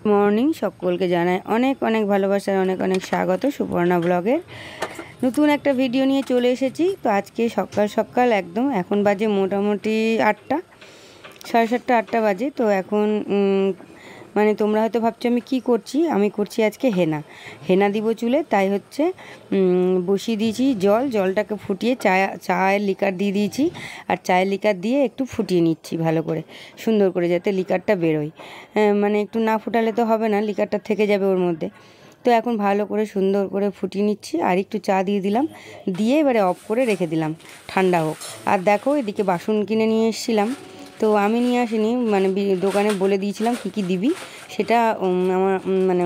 Morning সকলকে জানাই অনেক অনেক ভালোবাসার অনেক অনেক স্বাগত সুপর্ণা ব্লগের নতুন একটা ভিডিও নিয়ে চলে এসেছি। তো আজকে সকাল সকাল একদম এখন বাজে মোটামুটি 8টা, 7:30 8টা বাজে। তো এখন মানে তোমরা হয়তো ভাবছো আমি কি করছি, আমি করছি আজকে হেনা দিব চুলে। তাই হচ্ছে বসিয়ে দিয়েছি জলটাকে ফুটিয়ে চায়ের লিকার দিয়ে দিয়েছি। আর চায়ের লিকার দিয়ে একটু ফুটিয়ে নিচ্ছি ভালো করে, সুন্দর করে, যাতে লিকারটা বেরোয়। মানে একটু না ফুটালে তো হবে না, লিকারটা থেকে যাবে ওর মধ্যে। তো এখন ভালো করে সুন্দর করে ফুটিয়ে নিচ্ছি, আর একটু চা দিয়ে দিলাম, দিয়ে এবারে অফ করে রেখে দিলাম ঠান্ডা হোক। আর দেখো এদিকে বাসন কিনে নিয়ে এসেছিলাম। তো আমি নিয়ে আসিনি, মানে দোকানে বলে দিয়েছিলাম কী কী দিবি, সেটা আমার মানে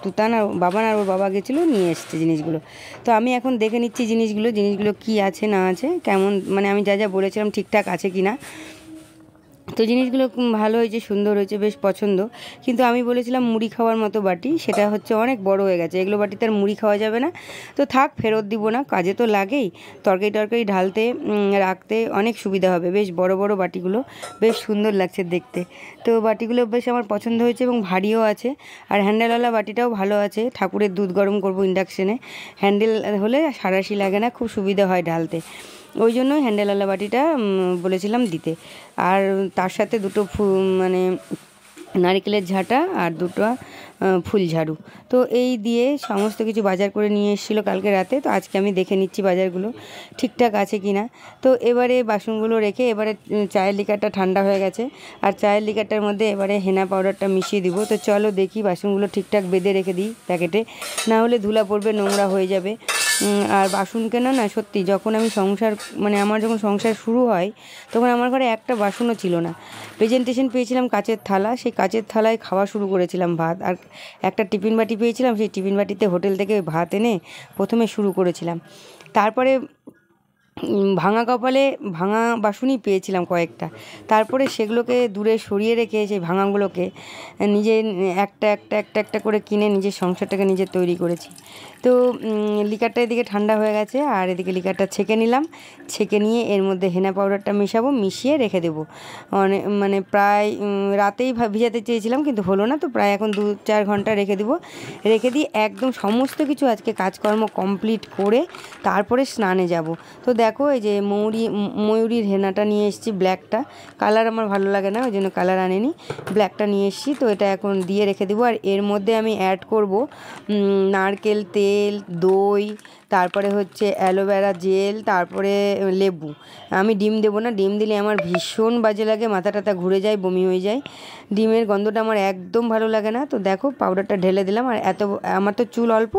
তুতান আর বাবান আর ওর বাবা গেছিলো, নিয়ে এসছে জিনিসগুলো। তো আমি এখন দেখে নিচ্ছি জিনিসগুলো কী আছে না আছে, কেমন মানে আমি যা যা বলেছিলাম ঠিকঠাক আছে কি না। তো জিনিসগুলো ভালো হয়েছে, সুন্দর হয়েছে, বেশ পছন্দ। কিন্তু আমি বলেছিলাম মুড়ি খাওয়ার মতো বাটি, সেটা হচ্ছে অনেক বড় হয়ে গেছে, এগুলো বাটিতে আর মুড়ি খাওয়া যাবে না। তো থাক, ফেরত দিব না, কাজে তো লাগেই, তরকারি ঢালতে রাখতে অনেক সুবিধা হবে। বেশ বড় বড় বাটিগুলো, বেশ সুন্দর লাগছে দেখতে। তো বাটিগুলো বেশ আমার পছন্দ হয়েছে এবং ভারীও আছে। আর হ্যান্ডেলওয়ালা বাটিটাও ভালো আছে, ঠাকুরের দুধ গরম করব ইন্ডাকশানে, হ্যান্ডেল হলে সাঁড়াশি লাগে না, খুব সুবিধা হয় ঢালতে। ওই জন্যই হ্যান্ডেলওয়ালা বাটিটা বলেছিলাম দিতে। আর তার সাথে দুটো মানে নারকেলের ঝাঁটা আর দুটো ফুল ঝাড়ু। তো এই দিয়ে সমস্ত কিছু বাজার করে নিয়ে এসেছিলো কালকে রাতে। তো আজকে আমি দেখে নিচ্ছি বাজারগুলো ঠিকঠাক আছে কি না। তো এবারে বাসনগুলো রেখে এবারে চায়ের লিকারটা ঠান্ডা হয়ে গেছে, আর চায়ের লিকারটার মধ্যে এবারে হেনা পাউডারটা মিশিয়ে দিব। তো চলো দেখি বাসনগুলো ঠিকঠাক বেঁধে রেখে দিই প্যাকেটে, না হলে ধুলা পড়বে, নোংরা হয়ে যাবে। আর বাসন কেনা না সত্যি, যখন আমি মানে আমার যখন সংসার শুরু হয়, তখন আমার ঘরে একটা বাসনও ছিল না। প্রেজেন্টেশন পেয়েছিলাম কাচের থালা, সেই কাচের থালায় খাওয়া শুরু করেছিলাম ভাত। আর একটা টিফিন বাটি পেয়েছিলাম, সেই টিফিন বাটিতে হোটেল থেকে ভাত এনে প্রথমে শুরু করেছিলাম। তারপরে ভাঙা কপালে ভাঙা বাসনই পেয়েছিলাম কয়েকটা। তারপরে সেগুলোকে দূরে সরিয়ে রেখে সেই ভাঙাগুলোকে নিজে একটা করে কিনে নিজের সংসারটাকে নিজে তৈরি করেছি। তো লিকারটা এদিকে ঠান্ডা হয়ে গেছে, আর এদিকে লিকারটা ছেঁকে নিলাম। ছেঁকে নিয়ে এর মধ্যে হেনা পাউডারটা মেশাবো, মিশিয়ে রেখে দেবো। মানে প্রায় রাতেই ভিজাতে চেয়েছিলাম, কিন্তু হলো না। তো প্রায় এখন 2-4 ঘন্টা রেখে দেবো। রেখে দিয়ে একদম সমস্ত কিছু আজকে কাজকর্ম কমপ্লিট করে তারপরে স্নানে যাব। তো দেখো এই যে ময়ূরীর হেনাটা নিয়ে এসেছি, ব্ল্যাকটা। কালার আমার ভালো লাগে না, ওই জন্য কালার আনেনি, ব্ল্যাকটা নিয়ে এসেছি। তো এটা এখন দিয়ে রেখে দেবো। আর এর মধ্যে আমি অ্যাড করব নারকেল তেল, দই, তারপরে হচ্ছে অ্যালোভেরা জেল, তারপরে লেবু। আমি ডিম দেবো না, ডিম দিলে আমার ভীষণ বাজে লাগে, মাথা টাথা ঘুরে যায়, বমি হয়ে যায়। ডিমের গন্ধটা আমার একদম ভালো লাগে না। তো দেখো পাউডারটা ঢেলে দিলাম। আর আমার তো চুল অল্প,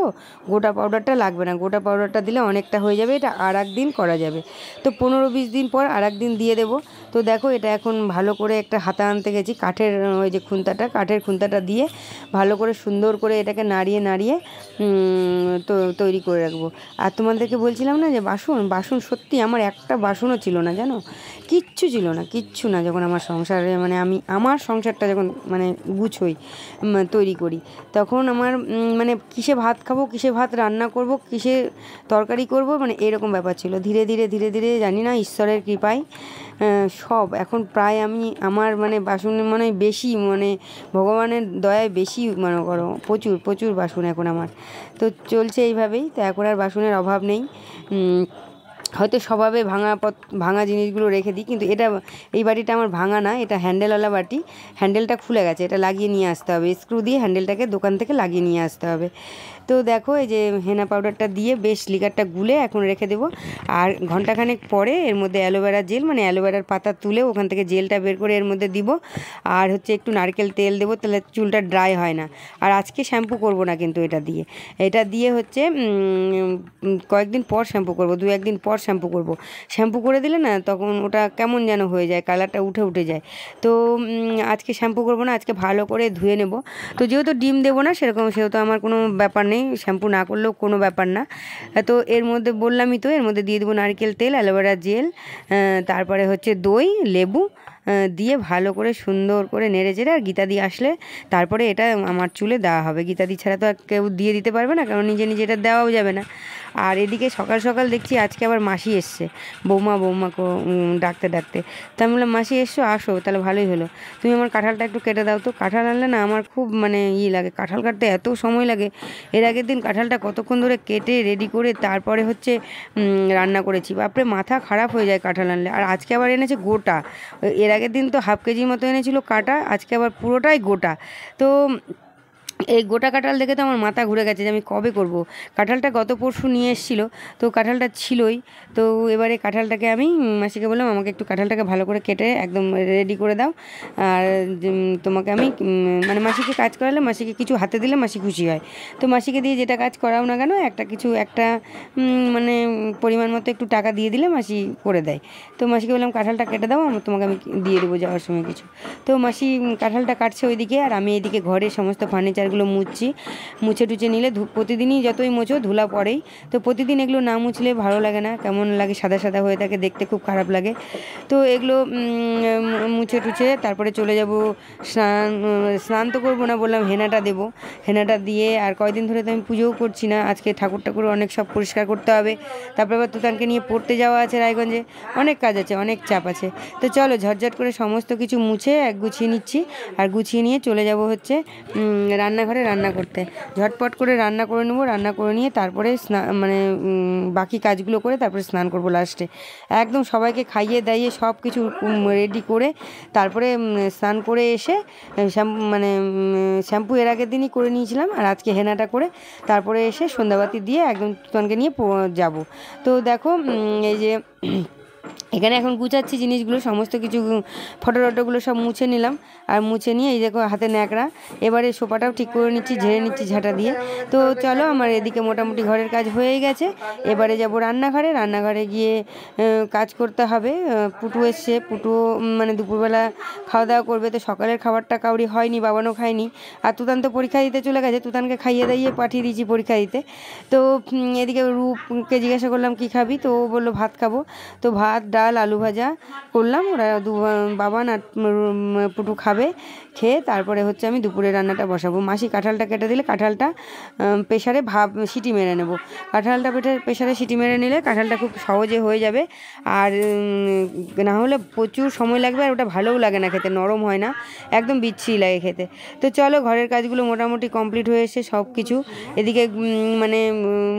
গোটা পাউডারটা লাগবে না, গোটা পাউডারটা দিলে অনেকটা হয়ে যাবে, এটা আর একদিন করা যাবে। তো 15-20 দিন পর আর একদিন দিয়ে দেবো। তো দেখো এটা এখন ভালো করে একটা হাতা আনতে গেছি, কাঠের ওই যে কাঠের খুন্তাটা দিয়ে ভালো করে সুন্দর করে এটাকে নাড়িয়ে তো তৈরি করে রাখবো। আর তোমাদেরকে বলছিলাম না যে বাসন সত্যি আমার একটা বাসনও ছিল না, জানো, কিচ্ছু না। যখন আমার সংসারে মানে আমি আমার সংসারটা যখন মানে গুছোই তৈরি করি, তখন আমার মানে কিসে ভাত খাবো, কিসে ভাত রান্না করব, কিসে তরকারি করব, মানে এরকম ব্যাপার ছিল। ধীরে ধীরে জানি না ঈশ্বরের কৃপায় সব এখন প্রায় আমি আমার মানে বাসনে মানে বেশি, মানে ভগবানের দয়ায় বেশি মনে করো, প্রচুর বাসন এখন আমার। তো চলছে এইভাবেই। তো এখন আর বাসনের অভাব নেই। হয়তো স্বভাবে ভাঙা জিনিসগুলো রেখে দিই, কিন্তু এই বাটিটা আমার ভাঙা না, এটা হ্যান্ডেলওয়ালা বাটি। হ্যান্ডেলটা খুলে গেছে, এটা লাগিয়ে নিয়ে আসতে হবে, স্ক্রু দিয়ে হ্যান্ডেলটাকে দোকান থেকে লাগিয়ে নিয়ে আসতে হবে। তো দেখো এই যে হেনা পাউডারটা দিয়ে বেশ লিকারটা গুলে এখন রেখে দেবো। আর ঘন্টাখানেক পরে এর মধ্যে অ্যালোভেরা জেল, মানে অ্যালোভেরার পাতা তুলে ওখান থেকে জেলটা বের করে এর মধ্যে দিব। আর হচ্ছে একটু নারকেল তেল দেবো, তাহলে চুলটা ড্রাই হয় না। আর আজকে শ্যাম্পু করব না, কিন্তু এটা দিয়ে হচ্ছে কয়েকদিন পর শ্যাম্পু করব, 2-1 দিন পর শ্যাম্পু করব। শ্যাম্পু করে দিলে না তখন ওটা কেমন যেন হয়ে যায়, কালারটা উঠে যায়। তো আজকে শ্যাম্পু করব না, আজকে ভালো করে ধুয়ে নেব। তো যেহেতু ডিম দেবো না সেহেতু আমার কোনো ব্যাপার নেই, শ্যাম্পু না করলেও কোনো ব্যাপার না। তো এর মধ্যে বললামই তো, এর মধ্যে দিয়ে দেবো নারকেল তেল, অ্যালোভেরা জেল, তারপরে হচ্ছে দই, লেবু দিয়ে ভালো করে সুন্দর করে নেড়ে চেড়ে, আর গীতাদি আসলে তারপরে এটা আমার চুলে দেওয়া হবে। গীতাদি ছাড়া তো আর কেউ দিয়ে দিতে পারবে না, কারণ নিজে এটা দেওয়াও যাবে না। আর এদিকে সকাল সকাল দেখছি আজকে আবার মাসি এসছে, বৌমা বৌমা ডাকতে ডাকতে। তা আমি বললাম মাসি এসছো, আসো, তাহলে ভালোই হলো, তুমি আমার কাঁঠালটা একটু কেটে দাও তো। কাঁঠাল আনলে না আমার খুব মানে লাগে, কাঁঠাল কাটতে এত সময় লাগে। এর আগের দিন কাঁঠালটা কতক্ষণ ধরে কেটে রেডি করে তারপরে হচ্ছে রান্না করেছি, বাপরে মাথা খারাপ হয়ে যায় কাঁঠাল আনলে। আর আজকে আবার এনেছে গোটা, এর আগের দিন তো হাফ কেজির মতো এনেছিল কাটা, আজকে আবার পুরোটাই গোটা। তো এই গোটা কাঁঠাল দেখে তো আমার মাথা ঘুরে গেছে যে আমি কবে করব। কাঁঠালটা গত পরশু নিয়ে এসেছিলো, তো কাঁঠালটা ছিলই। তো এবারে কাঁঠালটাকে আমি মাসিকে বললাম আমাকে একটু কাঁঠালটাকে ভালো করে কেটে একদম রেডি করে দাও, আর তোমাকে আমি মানে মাসিকে কাজ করালে, মাসিকে কিছু হাতে দিলে মাসি খুশি হয়। তো মাসিকে দিয়ে যেটা কাজ করাও না কেন একটা মানে পরিমাণ মতো একটু টাকা দিয়ে দিলে মাসি করে দেয়। তো মাসিকে বললাম কাঁঠালটা কেটে দাও, তোমাকে আমি দিয়ে দেবো যাওয়ার সময় কিছু। তো মাসি কাঁঠালটা কাটছে ওইদিকে, আর আমি এইদিকে ঘরে সমস্ত ফার্নিচারগুলো মুছে টুছে নিলে প্রতিদিনই যতই মোছো ধুলা পড়েই, তো প্রতিদিন এগুলো না মুছলে ভালো লাগে না, কেমন লাগে, সাদা সাদা হয়ে থাকে, দেখতে খুব খারাপ লাগে। তো এগুলো মুছে টুছে তারপরে চলে যাব স্নান তো করবো না, বললাম হেনাটা দেবো, হেনাটা দিয়ে আর কয়দিন ধরে তো আমি পুজোও করছি না, আজকে ঠাকুর অনেক সব পরিষ্কার করতে হবে, তারপরে আবার তুতানকে নিয়ে পড়তে যাওয়া আছে রায়গঞ্জে, অনেক কাজ আছে, অনেক চাপ আছে। তো চলো ঝটঝট করে সমস্ত কিছু মুছে গুছিয়ে নিচ্ছি, আর গুছিয়ে নিয়ে চলে যাব হচ্ছে রান্নাঘরে রান্না করতে। ঝটপট করে রান্না করে নেবো, রান্না করে নিয়ে তারপরে মানে বাকি কাজগুলো করে তারপরে স্নান করবো লাস্টে, একদম সবাইকে খাইয়ে দাইয়ে সব কিছু রেডি করে তারপরে স্নান করে এসে মানে শ্যাম্পু এর আগের দিনই করে নিয়েছিলাম, আর আজকে হেনাটা করে তারপরে এসে সন্ধ্যাবাতি দিয়ে একদম তুতনকে নিয়ে যাব। তো দেখো এই যে এখানে এখন গুছাচ্ছি জিনিসগুলো, সমস্ত কিছু ফটো টটোগুলো সব মুছে নিলাম, আর মুছে নিয়ে এই দেখো হাতে ন্যাকড়া, এবারে সোফাটাও ঠিক করে নিচ্ছি, ঝেড়ে নিচ্ছি ঝাঁটা দিয়ে। তো চলো আমার এদিকে মোটামুটি ঘরের কাজ হয়েই গেছে, এবারে যাব রান্নাঘরে, রান্নাঘরে গিয়ে কাজ করতে হবে। পুটু এসছে, পুটু মানে দুপুরবেলা খাওয়া দাওয়া করবে, তো সকালের খাবারটা কাউরি হয়নি, বাবানও খায়নি, আর তুতান তো পরীক্ষা দিতে চলে গেছে, তুতানকে খাইয়ে দাইয়ে পাঠিয়ে দিয়েছি পরীক্ষা দিতে। তো এদিকে রূপকে জিজ্ঞাসা করলাম কী খাবি, তো ও বললো ভাত খাবো, তো ভাত ডাল আলু ভাজা করলাম, ওরা বাবান আর পুটু খাবে, খেয়ে তারপরে হচ্ছে আমি দুপুরে রান্নাটা বসাবো। মাসি কাঁঠালটা কেটে দিলে কাঁঠালটা প্রেশারে সিটি মেরে নেব, কাঁঠালটা প্রেশারে সিটি মেরে নিলে কাঁঠালটা খুব সহজে হয়ে যাবে, আর না হলে প্রচুর সময় লাগবে, আর ওটা ভালোও লাগে না খেতে, নরম হয় না, একদম বিচ্ছিরি লাগে খেতে। তো চলো ঘরের কাজগুলো মোটামুটি কমপ্লিট হয়ে এসে সব কিছু এদিকে মানে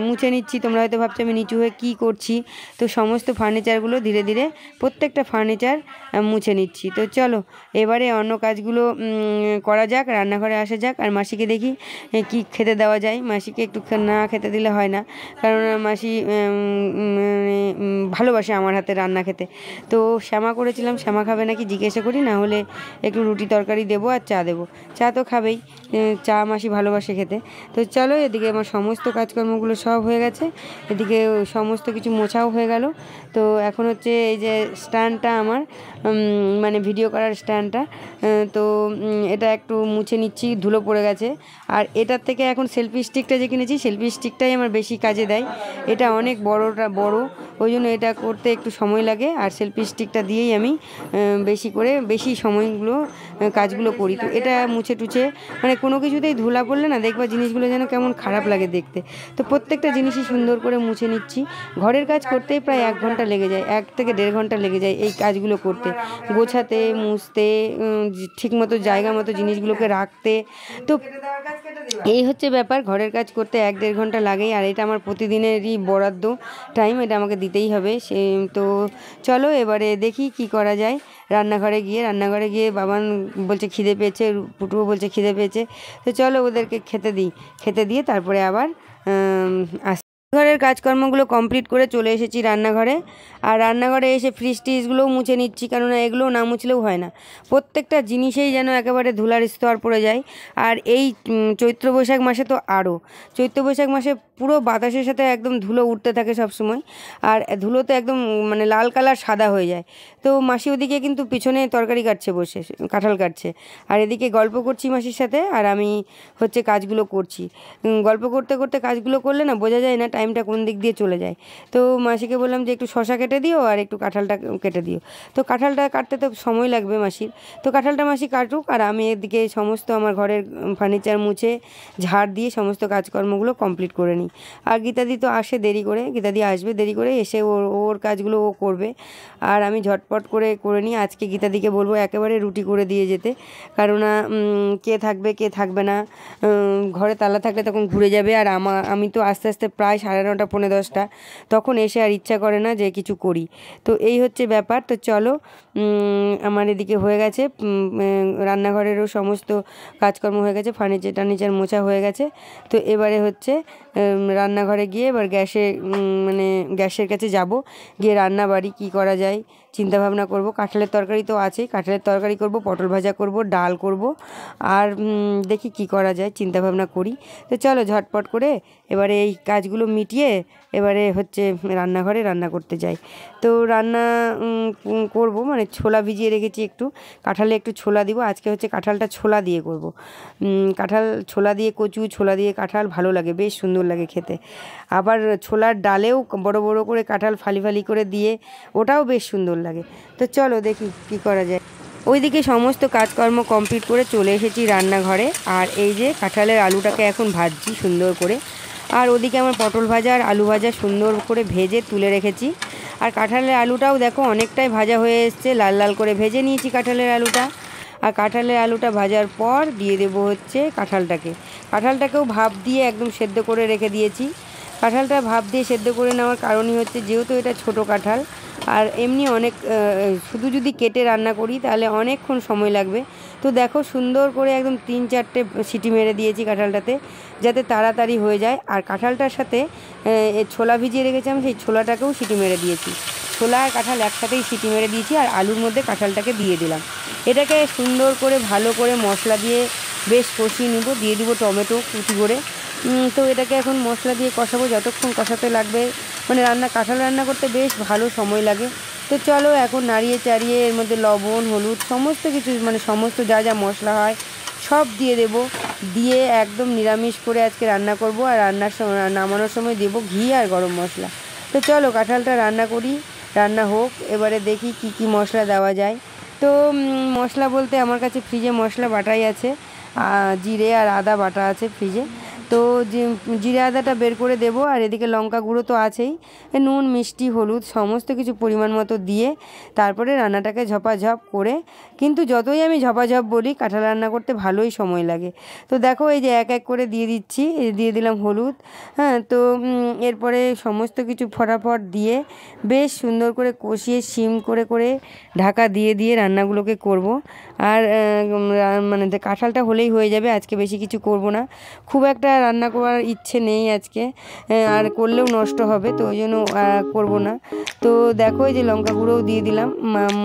মুছে নিচ্ছি। তোমরা হয়তো ভাবছো আমি নিচু হয়ে কী করছি, তো সমস্ত ফার্নিচারগুলো ধীরে ধীরে প্রত্যেকটা ফার্নিচার মুছে নিচ্ছি। তো চলো এবারে অন্য কাজগুলো করা যাক, রান্নাঘরে আসা যাক, আর মাসিকে দেখি কি খেতে দেওয়া যায়। মাসিকে একটু না খেতে দিলে হয় না, কারণ মাসি ভালোবাসে আমার হাতে রান্না খেতে। তো শ্যামা করেছিলাম, শ্যামা খাবে নাকি জিজ্ঞাসা করি, না হলে একটু রুটি তরকারি দেবো আর চা দেবো, চা তো খাবেই, চা মাসি ভালোবাসে খেতে। তো চলো এদিকে আমার সমস্ত কাজকর্মগুলো সব হয়ে গেছে, এদিকে সমস্ত কিছু মোছাও হয়ে গেল। তো এখন হচ্ছে এই যে স্ট্যান্ডটা আমার মানে ভিডিও করার স্ট্যান্ডটা, তো এটা একটু মুছে নিচ্ছি, ধুলো পড়ে গেছে। আর এটার থেকে এখন সেলফি স্টিকটা যে কিনেছি, সেলফি স্টিকটাই আমার বেশি কাজে দেয়, এটা অনেক বড়, ওই জন্য এটা করতে একটু সময় লাগে, আর সেলফি স্টিকটা দিয়েই আমি বেশি সময়গুলো কাজগুলো করি। তো এটা মুছে টুছে মানে কোনো কিছুতেই ধুলা পড়লে না দেখবা জিনিসগুলো যেন কেমন খারাপ লাগে দেখতে, তো প্রত্যেকটা জিনিসই সুন্দর করে মুছে নিচ্ছি। ঘরের কাজ করতেই প্রায় 1 ঘন্টা লেগে যায়, 1 থেকে 1.5 ঘন্টা লেগে যায় এই কাজগুলো করতে, গোছাতে, মুছতে, ঠিকমতো জায়গা মতো জিনিসগুলোকে রাখতে। তো এই হচ্ছে ব্যাপার, ঘরের কাজ করতে 1-1.5 ঘন্টা লাগেই, আর এটা আমার প্রতিদিনেরই বরাদ্দ টাইম, এটা আমাকে দিতেই হবে। তো চলো এবারে দেখি কি করা যায়। রান্নাঘরে গিয়ে বাবান বলছে খিদে পেয়েছে, পুটুও বলছে খিদে পেয়েছে, তো চলো ওদেরকে খেতে দিয়ে তারপরে আবার ঘরের কাজকর্মগুলো কমপ্লিট করে চলে এসেছি রান্নাঘরে, আর রান্নাঘরে এসে ফ্রিজ টিজগুলোও মুছে নিচ্ছি, কেননা এগুলো না মুছলেও হয় না, প্রত্যেকটা জিনিসেই যেন একেবারে ধুলার স্তর পড়ে যায়। আর এই চৈত্র বৈশাখ মাসে তো আরও, চৈত্র বৈশাখ মাসে পুরো বাতাসের সাথে একদম ধুলো উঠতে থাকে সব সময়, আর ধুলোতে একদম মানে লাল কালার সাদা হয়ে যায়। তো মাসি ওদিকে কিন্তু পিছনে তরকারি কাটছে, বসে কাঁঠাল কাটছে, আর এদিকে গল্প করছি মাসির সাথে, আর আমি হচ্ছে কাজগুলো করছি। গল্প করতে করতে কাজগুলো করলে না বোঝা যায় না টাইমটা কোন দিক দিয়ে চলে যায়। তো মাসিকে বললাম যে একটু শশা কেটে দিও আর একটু কাঁঠালটা কেটে দিও। তো কাঁঠালটা কাটতে তো সময় লাগবে মাসির, তো কাঁঠালটা মাসি কাটুক আর আমি এদিকে সমস্ত আমার ঘরের ফার্নিচার মুছে ঝাড় দিয়ে সমস্ত কাজকর্মগুলো কমপ্লিট করে নিই। আর গীতাদি তো আসে দেরি করে, গীতাদি আসবে দেরি করে, এসে ওর কাজগুলো ও করবে আর আমি ঝটপট করে নিই। আজকে গীতাদিকে বলবো একেবারে রুটি করে দিয়ে যেতে, কারণ কে থাকবে কে থাকবে না, ঘরে তালা থাকলে তখন ঘুরে যাবে আর আমি তো আস্তে আস্তে প্রায় 9:30 পৌনে 10টা, তখন এসে আর ইচ্ছা করে না যে কিছু করি। তো এই হচ্ছে ব্যাপার। তো চলো, আমার এদিকে হয়ে গেছে, রান্নাঘরেরও সমস্ত কাজকর্ম হয়ে গেছে, ফার্নিচার মোছা হয়ে গেছে। তো এবারে হচ্ছে রান্নাঘরে গিয়ে এবার গ্যাসের কাছে যাব, গিয়ে রান্না বাড়ি কী করা যায় চিন্তা ভাবনা করব। কাঁঠালের তরকারি তো আছেই, কাঁঠালের তরকারি করব, পটল ভাজা করব, ডাল করব, আর দেখি কি করা যায় চিন্তা ভাবনা করি। তো চলো ঝটপট করে এবারে এই কাজগুলো মিটিয়ে এবারে হচ্ছে রান্নাঘরে রান্না করতে যাই। তো রান্না করব, মানে ছোলা ভিজিয়ে রেখেছি, একটু কাঁঠালে একটু ছোলা দিব। আজকে হচ্ছে কাঁঠালটা ছোলা দিয়ে করব। কাঁঠাল ছোলা দিয়ে, কচু ছোলা দিয়ে কাঁঠাল ভালো লাগে, বেশ সুন্দর লাগে খেতে। আবার ছোলার ডালেও বড় বড় করে কাঁঠাল ফালি ফালি করে দিয়ে ওটাও বেশ সুন্দর লাগে। তো চলো দেখি কি করা যায়। ওইদিকে সমস্ত কাজকর্ম কমপ্লিট করে চলে এসেছি রান্নাঘরে, আর এই যে কাঁঠালের আলুটাকে এখন ভাজছি সুন্দর করে। আর ওদিকে আমার পটল ভাজা আর আলু ভাজা সুন্দর করে ভেজে তুলে রেখেছি। আর কাঁঠালের আলুটাও দেখো অনেকটাই ভাজা হয়ে এসছে, লাল লাল করে ভেজে নিয়েছি কাঁঠালের আলুটা। আর কাঁঠালের আলুটা ভাজার পর দিয়ে দেবো হচ্ছে কাঁঠালটাকেও ভাপ দিয়ে একদম সেদ্ধ করে রেখে দিয়েছি। কাঁঠালটা ভাপ দিয়ে সেদ্ধ করে নেওয়ার কারণই হচ্ছে যেহেতু এটা ছোটো কাঁঠাল, আর এমনি অনেক শুধু যদি কেটে রান্না করি তাহলে অনেকক্ষণ সময় লাগবে। তো দেখো সুন্দর করে একদম 3-4টে সিটি মেরে দিয়েছি কাঁঠালটাতে, যাতে তাড়াতাড়ি হয়ে যায়। আর কাঁঠালটার সাথে ছোলা ভিজিয়ে রেখেছিলাম, সেই ছোলাটাকেও সিটি মেরে দিয়েছি। ছোলা আর কাঁঠাল একসাথেই সিটি মেরে দিয়েছি আর আলুর মধ্যে কাঁঠালটাকে দিয়ে দিলাম। এটাকে সুন্দর করে ভালো করে মশলা দিয়ে বেশ কষিয়ে নিব, দিয়ে দিব টমেটো কুচি করে। তো এটাকে এখন মশলা দিয়ে কষাবো, যতক্ষণ কষাতে লাগবে, মানে কাঁঠাল রান্না করতে বেশ ভালো সময় লাগে। তো চলো এখন নাড়িয়ে চাড়িয়ে এর মধ্যে লবণ হলুদ সমস্ত কিছু, মানে সমস্ত যা যা মশলা হয় সব দিয়ে দেব, দিয়ে একদম নিরামিষ করে আজকে রান্না করব। আর নামানোর সময় দেব ঘি আর গরম মশলা। তো চলো কাঁঠালটা রান্না করি, রান্না হোক, এবারে দেখি কি কি মশলা দেওয়া যায়। তো মশলা বলতে আমার কাছে ফ্রিজে মশলা বাটাই আছে, জিরে আর আদা বাটা আছে ফ্রিজে। তো জিরে আদাটা বের করে দেব, আর এদিকে লঙ্কা গুঁড়ো তো আছেই, নুন মিষ্টি হলুদ সমস্ত কিছু পরিমাণ মতো দিয়ে তারপরে রান্নাটাকে ঝপাঝপ করে, কিন্তু যতই আমি ঝপাঝপ বলি কাঁঠাল রান্না করতে ভালোই সময় লাগে। তো দেখো এই যে এক এক করে দিয়ে দিচ্ছি, দিয়ে দিলাম হলুদ, হ্যাঁ। তো এরপরে সমস্ত কিছু ফটাফট দিয়ে বেশ সুন্দর করে কষিয়ে সিম করে করে ঢাকা দিয়ে দিয়ে রান্নাগুলোকে করব। আর মানে কাঁঠালটা হলেই হয়ে যাবে, আজকে বেশি কিছু করব না, খুব একটা রান্না করার ইচ্ছে নেই আজকে, আর করলেও নষ্ট হবে, তো ওই জন্য করবো না। তো দেখো এই যে লঙ্কা গুঁড়োও দিয়ে দিলাম,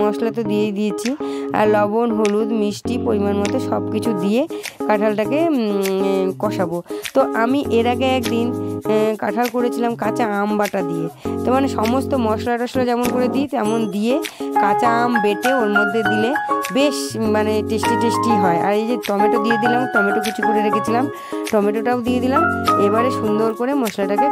মশলা তো দিয়েই দিয়েছি, আর লবণ হলুদ মিষ্টি পরিমাণ মতো সব কিছু দিয়ে কাঁঠালটাকে কষাবো। তো আমি এর আগে একদিন কাঁঠাল করেছিলাম কাঁচা আম বাটা দিয়ে, তো মানে সমস্ত মশলা টশলা যেমন করে দিই তেমন দিয়ে কাঁচা আম বেটে ওর মধ্যে দিলে বেশ মানে টেস্টি হয়। আর এই যে টমেটো দিয়ে দিলাম, টমেটো কুচি করে রেখেছিলাম, টমেটোটাও দিয়ে দিলাম। এবারে সুন্দর করে মশলাটাকে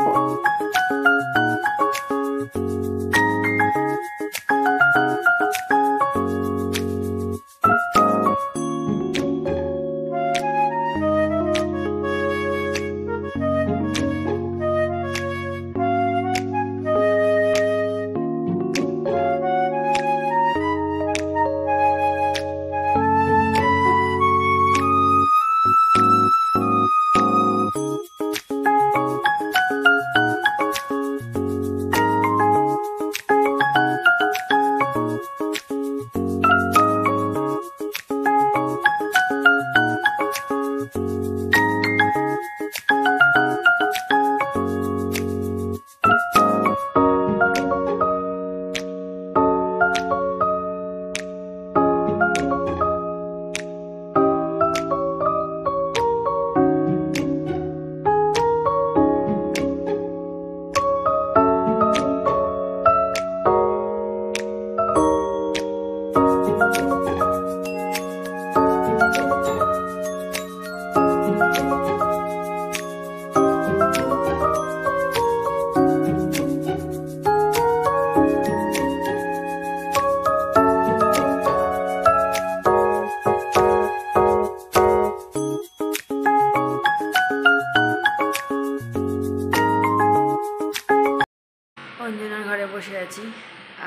গেছি,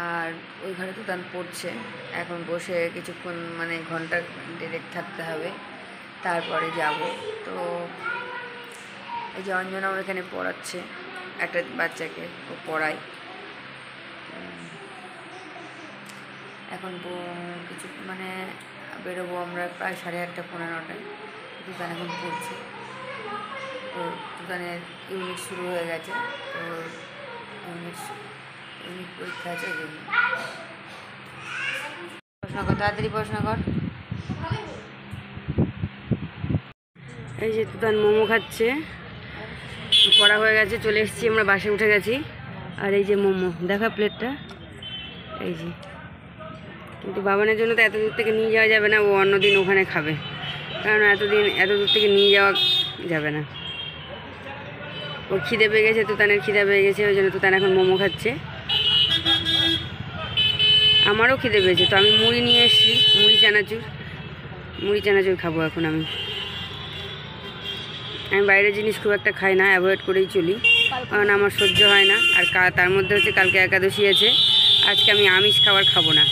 আর ওই ঘরে তুতান পড়ছে। এখন বসে কিছুক্ষণ মানে ঘন্টা ডিরেক্ট থাকতে হবে, তারপরে যাব। তো এই যে অঞ্জনাও এখানে পড়াচ্ছে একটা বাচ্চাকে, ও পড়ায়। এখন কিছু মানে বেরোবো আমরা প্রায় 8:30 পৌনে 9টায়। তুতান এখন পড়ছে, তো তুতানের ইউনিট শুরু হয়ে গেছে, তো ইউনিট পরীক্ষা আছে। এই জন্য পড়াশোনা কর, তাড়াতাড়ি পড়াশোনা কর। এই যে তুতান মোমো খাচ্ছে, পড়া হয়ে গেছে, চলে এসেছি আমরা, বাসে উঠে গেছি। আর এই যে মোমো, দেখা প্লেটটা, এই যে। কিন্তু বাবানের জন্য তো এত দূর থেকে নিয়ে যাওয়া যাবে না, ও অন্যদিন ওখানে খাবে, কারণ এত দূর থেকে নিয়ে যাওয়া যাবে না। ও খিদে পেয়ে গেছে, তুতানের খিদে পেয়ে গেছে, ওই জন্য তুতান এখন মোমো খাচ্ছে। আমারও খিদে পেয়েছে, তো আমি মুড়ি নিয়ে এসেছি, মুড়ি চানাচুর খাবো এখন আমি। বাইরের জিনিস খুব একটা খাই না, অ্যাভয়েড করেই চলি, কারণ আমার সহ্য হয় না। আর তার মধ্যে হচ্ছে কালকে একাদশী আছে, আজকে আমি আমিষ খাবার খাবো না।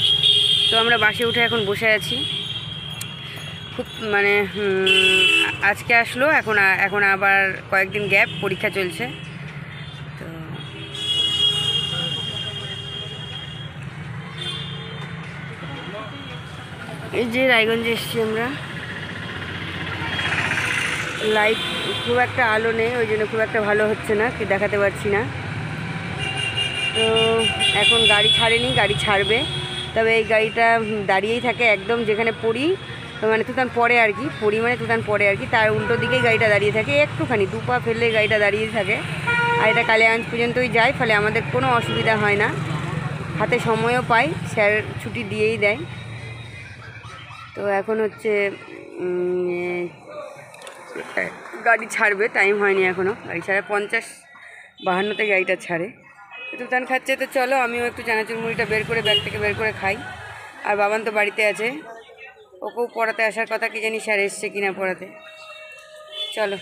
তো আমরা বাসে উঠে এখন বসে আছি, খুব মানে আজকে আসলো, এখন আবার কয়েকদিন গ্যাপ, পরীক্ষা চলছে। তো এই যে রায়গঞ্জে এসেছি আমরা, লাইট খুব একটা আলো নেই, ওই জন্য খুব একটা ভালো হচ্ছে না, কি দেখাতে পারছি না। তো এখন গাড়ি ছাড়েনি, গাড়ি ছাড়বে, তবে এই গাড়িটা দাঁড়িয়েই থাকে একদম যেখানে পড়ি, মানে তুতান পড়ে আর কি, পড়ি মানে তুতান পড়ে আর কি, তার উল্টো দিকেই গাড়িটা দাঁড়িয়ে থাকে, একটুখানি 2 পা ফেললে গাড়িটা দাঁড়িয়ে থাকে। আর এটা কালিয়াগঞ্জ পর্যন্তই যায়, ফলে আমাদের কোনো অসুবিধা হয় না, হাতে সময়ও পাই, স্যার ছুটি দিয়েই দেয়। তো এখন হচ্ছে গাড়ি ছাড়বে, টাইম হয়নি এখনও, গাড়ি ছাড়ে 50-52-তে গাড়িটা ছাড়ে। তুতান খাচ্ছে, তো চলো আমিও একটু চানাচুর মুড়িটা ব্যাগ থেকে বের করে খাই। আর বাবান তো বাড়িতে আছে, ওকেও পড়াতে আসার কথা, কি জানি স্যার এসছে কিনা পড়াতে। চলো।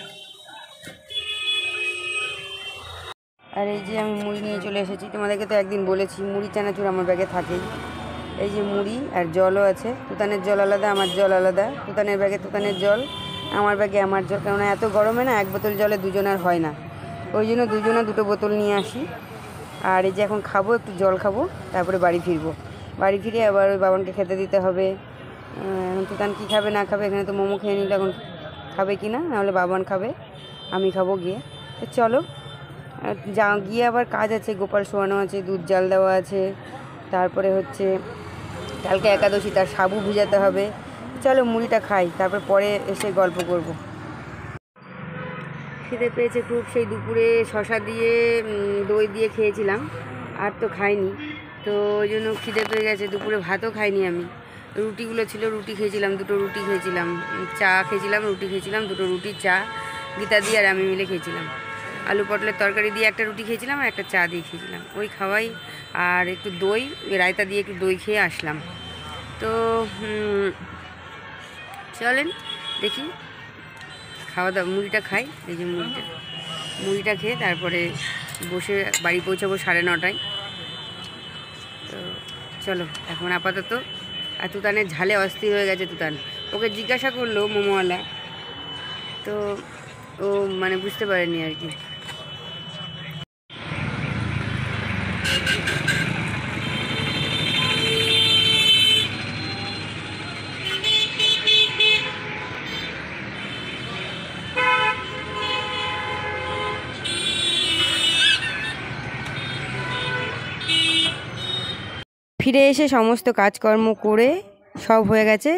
আর এই যে আমি মুড়ি নিয়ে চলে এসেছি, তোমাদেরকে তো একদিন বলেছি মুড়ি চানাচুর আমার ব্যাগে থাকেই। এই যে মুড়ি আর জলও আছে, তুতানের জল আলাদা, আমার জল আলাদা, তুতানের ব্যাগে তুতানের জল, আমার ব্যাগে আমার জল, কেননা এত গরমে না 1 বোতল জলে দুজনের হয় না, ওই জন্য দুজনে 2 বোতল নিয়ে আসি। আর এই যে এখন খাবো, একটু জল খাবো, তারপরে বাড়ি ফিরবো। বাড়ি ফিরে আবার ওই বাবানকে খেতে দিতে হবে। এখন তুতান কী খাবে না খাবে, এখানে তো মোমো খেয়ে নিল, এখন খাবে কি না, নাহলে বাবান খাবে, আমি খাবো গিয়ে। তো চলো গিয়ে আবার কাজ আছে, গোপাল শোয়ানো আছে, দুধ জাল দেওয়া আছে, তারপরে হচ্ছে কালকে একাদশী, তার সাবু ভিজাতে হবে। চলো মুড়িটা খাই, পরে এসে গল্প করব। খিদে পেয়েছে খুব, সেই দুপুরে শশা দিয়ে দই দিয়ে খেয়েছিলাম, আর তো খাইনি, তো ওই জন্য খিদে পেয়ে গেছে। দুপুরে ভাতও খাইনি আমি, রুটিগুলো ছিল, রুটি খেয়েছিলাম, 2টো রুটি খেয়েছিলাম, চা খেয়েছিলাম, রুটি খেয়েছিলাম, 2টো রুটি, চা গীতা দিয়ে আর আমি মিলে খেয়েছিলাম। আলু পটলের তরকারি দিয়ে একটা রুটি খেয়েছিলাম, আর একটা চা দিয়ে খেয়েছিলাম, ওই খাওয়াই। আর একটু দই, রায়তা দিয়ে একটু দই খেয়ে আসলাম। তো চলেন দেখি, খাওয়া দাওয়া, মুড়িটা খাই। এই যে মুড়িটা খেয়ে তারপরে বসে বাড়ি পৌঁছাবো 9:30টায়। তো চলো এখন আপাতত। আর তুতানের ঝালে অস্থির হয়ে গেছে তুতান, ওকে জিজ্ঞাসা করলো মোমোওয়ালা, তো ও মানে বুঝতে পারেনি আর কি। ফিরে এসে সমস্ত কাজকর্ম করে সব হয়ে গেছে,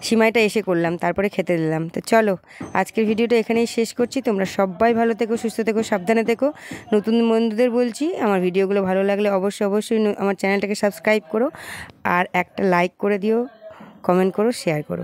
সিমাইটা এসে করলাম, তারপরে খেতে দিলাম। তো চলো আজকের ভিডিওটা এখানেই শেষ করছি। তোমরা সবাই ভালো থেকো, সুস্থ থেকো, সাবধানে থেকো। নতুন বন্ধুদের বলছি, আমার ভিডিওগুলো ভালো লাগলে অবশ্যই আমার চ্যানেলটাকে সাবস্ক্রাইব করো, আর একটা লাইক করে দিও, কমেন্ট করো, শেয়ার করো।